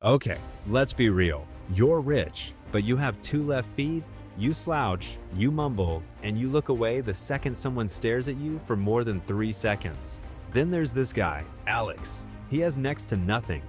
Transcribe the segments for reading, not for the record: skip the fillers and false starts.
Okay, let's be real. You're rich, but you have two left feet, you slouch, you mumble, and you look away the second someone stares at you for more than 3 seconds. Then there's this guy, Alex. He has next to nothing.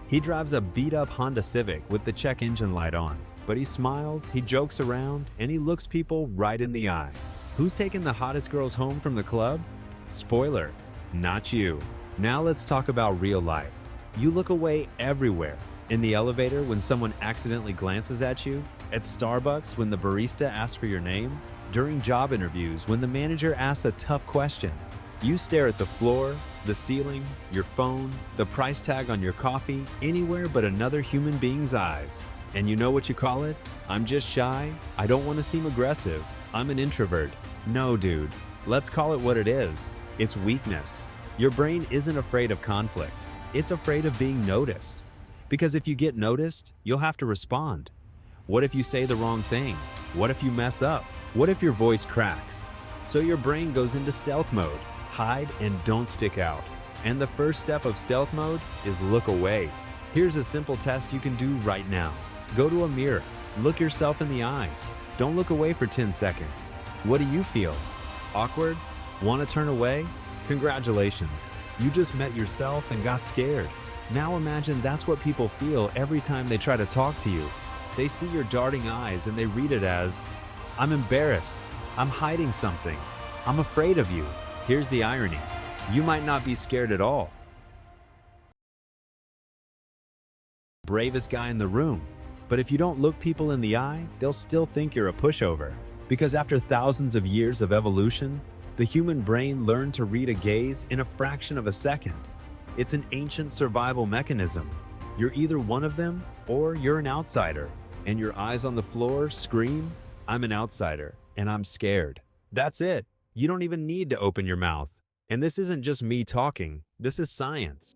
He drives a beat-up Honda Civic with the check engine light on, but he smiles, he jokes around, and he looks people right in the eye. Who's taking the hottest girls home from the club? Spoiler, not you. Now let's talk about real life. You look away everywhere. In the elevator when someone accidentally glances at you, at Starbucks when the barista asks for your name, during job interviews when the manager asks a tough question. You stare at the floor, the ceiling, your phone, the price tag on your coffee, anywhere but another human being's eyes. And you know what you call it? I'm just shy. I don't want to seem aggressive. I'm an introvert. No, dude. Let's call it what it is. It's weakness. Your brain isn't afraid of conflict. It's afraid of being noticed. Because if you get noticed, you'll have to respond. What if you say the wrong thing? What if you mess up? What if your voice cracks? So your brain goes into stealth mode. Hide and don't stick out. And the first step of stealth mode is look away. Here's a simple test you can do right now. Go to a mirror. Look yourself in the eyes. Don't look away for 10 seconds. What do you feel? Awkward? Want to turn away? Congratulations. You just met yourself and got scared. Now imagine that's what people feel every time they try to talk to you. They see your darting eyes and they read it as, I'm embarrassed. I'm hiding something. I'm afraid of you. Here's the irony. You might not be scared at all. Bravest guy in the room. But if you don't look people in the eye, they'll still think you're a pushover. Because after thousands of years of evolution, the human brain learned to read a gaze in a fraction of a second. It's an ancient survival mechanism. You're either one of them or you're an outsider. And your eyes on the floor scream, I'm an outsider and I'm scared. That's it. You don't even need to open your mouth. And this isn't just me talking. This is science.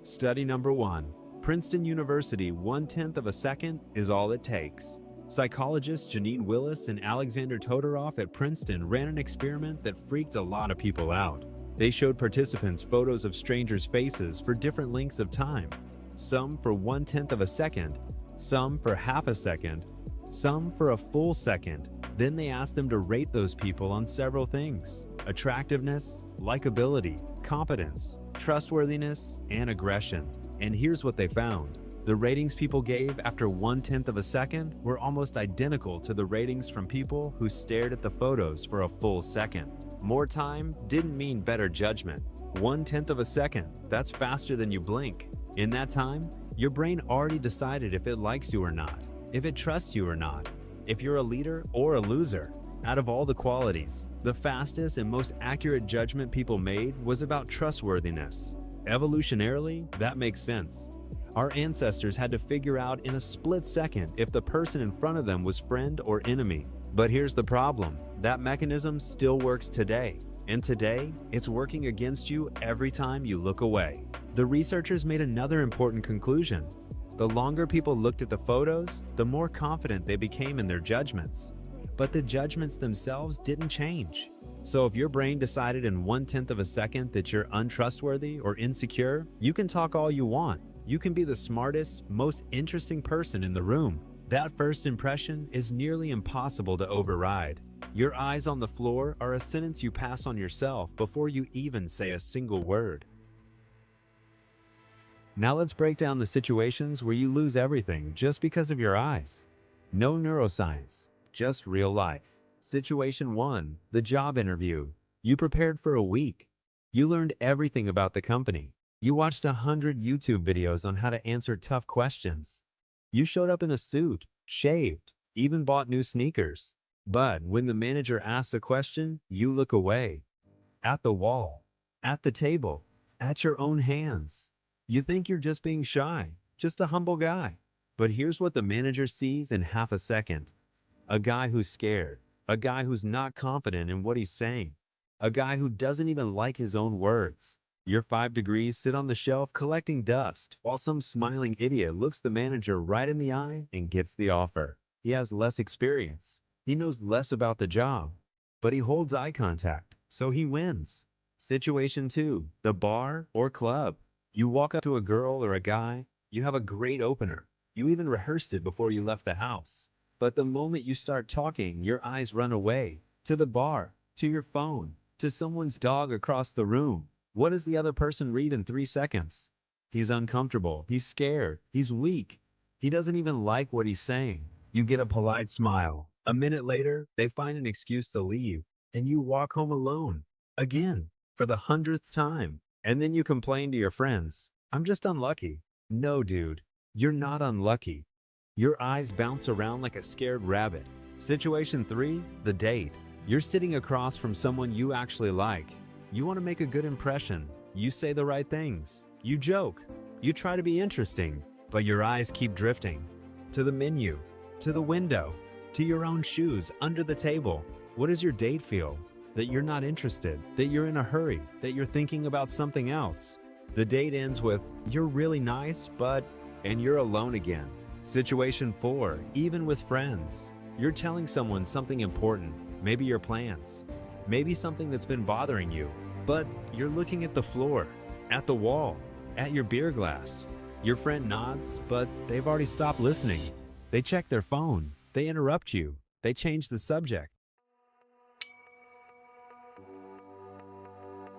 Study number 1. Princeton University, 1/10 of a second is all it takes. Psychologists Janine Willis and Alexander Todorov at Princeton ran an experiment that freaked a lot of people out. They showed participants photos of strangers' faces for different lengths of time. Some for 1/10 of a second, some for half a second, some for a full second. Then they asked them to rate those people on several things: attractiveness, likability, competence, trustworthiness, and aggression. And here's what they found. The ratings people gave after 1/10 of a second were almost identical to the ratings from people who stared at the photos for a full second. More time didn't mean better judgment. 1/10 of a second, that's faster than you blink. In that time, your brain already decided if it likes you or not, if it trusts you or not, if you're a leader or a loser. Out of all the qualities, the fastest and most accurate judgment people made was about trustworthiness. Evolutionarily, that makes sense. Our ancestors had to figure out in a split second if the person in front of them was friend or enemy. But here's the problem. That mechanism still works today. And today, it's working against you every time you look away. The researchers made another important conclusion. The longer people looked at the photos, the more confident they became in their judgments. But the judgments themselves didn't change. So if your brain decided in 1/10 of a second that you're untrustworthy or insecure, you can talk all you want. You can be the smartest, most interesting person in the room. That first impression is nearly impossible to override. Your eyes on the floor are a sentence you pass on yourself before you even say a single word. Now let's break down the situations where you lose everything just because of your eyes. No neuroscience, just real life. Situation 1, the job interview. You prepared for a week. You learned everything about the company. You watched 100 YouTube videos on how to answer tough questions. You showed up in a suit, shaved, even bought new sneakers. But when the manager asks a question, you look away. At the wall, at the table, at your own hands. You think you're just being shy, just a humble guy. But here's what the manager sees in half a second. A guy who's scared, a guy who's not confident in what he's saying, a guy who doesn't even like his own words. Your 5 degrees sit on the shelf collecting dust, while some smiling idiot looks the manager right in the eye and gets the offer. He has less experience. He knows less about the job, but he holds eye contact, so he wins. Situation 2, the bar or club. You walk up to a girl or a guy, you have a great opener. You even rehearsed it before you left the house. But the moment you start talking, your eyes run away to the bar, to your phone, to someone's dog across the room. What does the other person read in 3 seconds? He's uncomfortable, he's scared, he's weak. He doesn't even like what he's saying. You get a polite smile. A minute later, they find an excuse to leave, and you walk home alone. Again, for the 100th time. And then you complain to your friends, I'm just unlucky. No, dude, you're not unlucky. Your eyes bounce around like a scared rabbit. Situation 3, the date. You're sitting across from someone you actually like. You want to make a good impression. You say the right things. You joke. You try to be interesting, but your eyes keep drifting. To the menu, to the window, to your own shoes under the table. What does your date feel? That you're not interested, that you're in a hurry, that you're thinking about something else. The date ends with, you're really nice, but, and you're alone again. Situation 4, even with friends. You're telling someone something important, maybe your plans, maybe something that's been bothering you, but you're looking at the floor, at the wall, at your beer glass. Your friend nods, but they've already stopped listening. They check their phone, they interrupt you, they change the subject.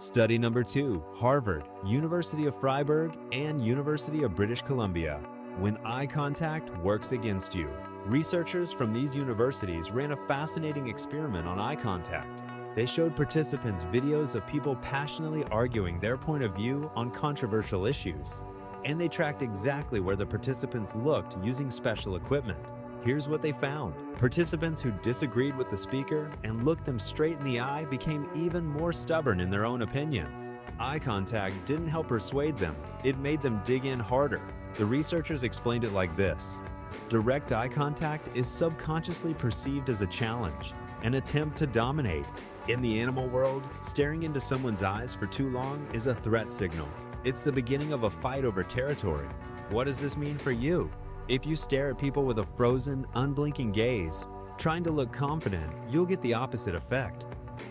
Study number 2, Harvard, University of Freiburg, and University of British Columbia. When eye contact works against you. Researchers from these universities ran a fascinating experiment on eye contact. They showed participants videos of people passionately arguing their point of view on controversial issues. And they tracked exactly where the participants looked using special equipment. Here's what they found. Participants who disagreed with the speaker and looked them straight in the eye became even more stubborn in their own opinions. Eye contact didn't help persuade them, it made them dig in harder. The researchers explained it like this. Direct eye contact is subconsciously perceived as a challenge, an attempt to dominate. In the animal world, staring into someone's eyes for too long is a threat signal. It's the beginning of a fight over territory. What does this mean for you? If you stare at people with a frozen, unblinking gaze, trying to look confident, you'll get the opposite effect.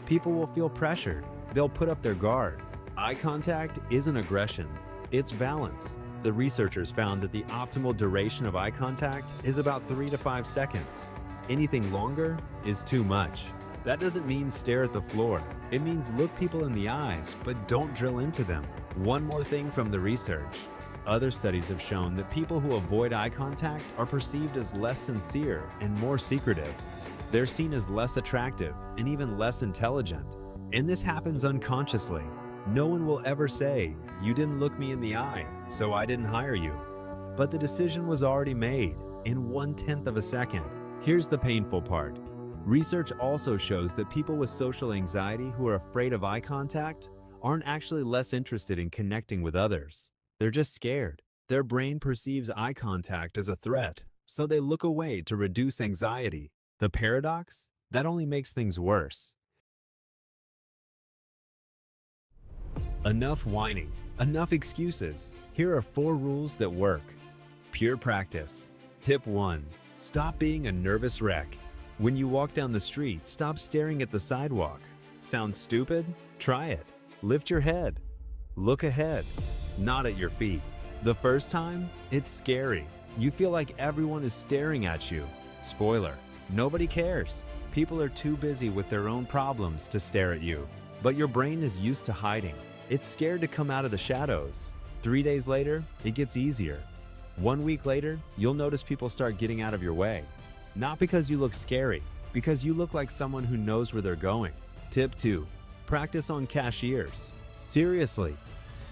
People will feel pressured. They'll put up their guard. Eye contact isn't aggression, it's balance. The researchers found that the optimal duration of eye contact is about 3 to 5 seconds. Anything longer is too much. That doesn't mean stare at the floor. It means look people in the eyes, but don't drill into them. One more thing from the research. Other studies have shown that people who avoid eye contact are perceived as less sincere and more secretive. They're seen as less attractive and even less intelligent. And this happens unconsciously. No one will ever say, you didn't look me in the eye, so I didn't hire you. But the decision was already made in 1/10 of a second. Here's the painful part. Research also shows that people with social anxiety who are afraid of eye contact aren't actually less interested in connecting with others. They're just scared. Their brain perceives eye contact as a threat, so they look away to reduce anxiety. The paradox? That only makes things worse. Enough whining, enough excuses. Here are 4 rules that work. Pure practice. Tip 1. Stop being a nervous wreck. When you walk down the street, stop staring at the sidewalk. Sounds stupid? Try it. Lift your head. Look ahead. Not at your feet. The first time, it's scary. You feel like everyone is staring at you. Spoiler, nobody cares. People are too busy with their own problems to stare at you. But your brain is used to hiding. It's scared to come out of the shadows. 3 days later, it gets easier. 1 week later, you'll notice people start getting out of your way. Not because you look scary, because you look like someone who knows where they're going. Tip 2. Practice on cashiers. Seriously,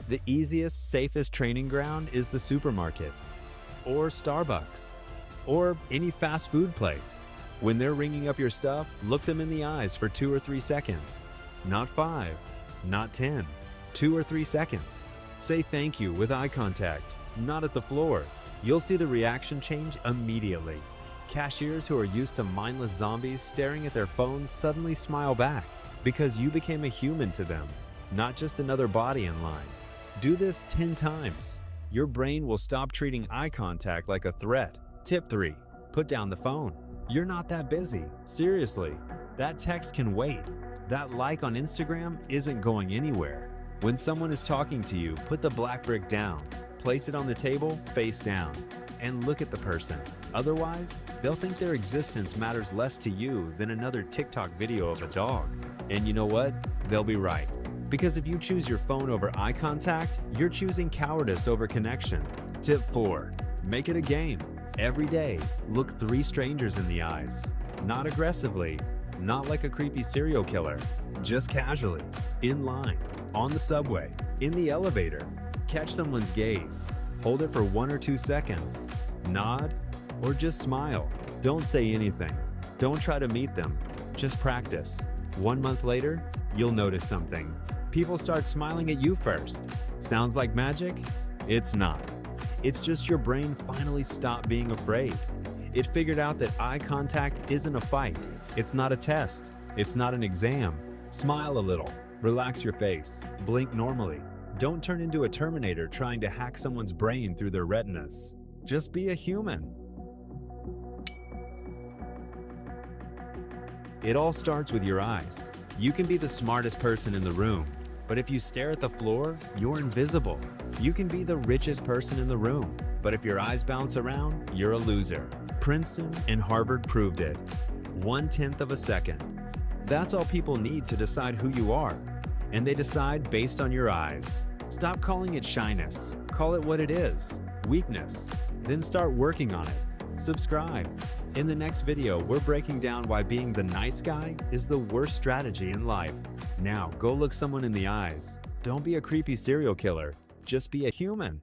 the easiest, safest training ground is the supermarket, or Starbucks, or any fast food place. When they're ringing up your stuff, look them in the eyes for 2 or 3 seconds. Not 5, not 10, 2 or 3 seconds. Say thank you with eye contact, not at the floor. You'll see the reaction change immediately. Cashiers who are used to mindless zombies staring at their phones suddenly smile back because you became a human to them, not just another body in line. Do this 10 times. Your brain will stop treating eye contact like a threat. Tip 3. Put down the phone. You're not that busy. Seriously, that text can wait. That like on Instagram isn't going anywhere. When someone is talking to you, put the black brick down, place it on the table face down, and look at the person. Otherwise, they'll think their existence matters less to you than another TikTok video of a dog. And you know what? They'll be right. Because if you choose your phone over eye contact, you're choosing cowardice over connection. Tip 4. Make it a game. Every day, look 3 strangers in the eyes. Not aggressively, not like a creepy serial killer, just casually, in line, on the subway, in the elevator. Catch someone's gaze. Hold it for 1 or 2 seconds. Nod, or just smile. Don't say anything. Don't try to meet them. Just practice. 1 month later, you'll notice something. People start smiling at you first. Sounds like magic? It's not. It's just your brain finally stopped being afraid. It figured out that eye contact isn't a fight. It's not a test. It's not an exam. Smile a little. Relax your face. Blink normally. Don't turn into a Terminator trying to hack someone's brain through their retinas. Just be a human. It all starts with your eyes. You can be the smartest person in the room, but if you stare at the floor, you're invisible. You can be the richest person in the room, but if your eyes bounce around, you're a loser. Princeton and Harvard proved it. 1/10 of a second. That's all people need to decide who you are. And they decide based on your eyes. Stop calling it shyness. Call it what it is, weakness. Then start working on it. Subscribe. In the next video, we're breaking down why being the nice guy is the worst strategy in life. Now, go look someone in the eyes. Don't be a creepy serial killer. Just be a human.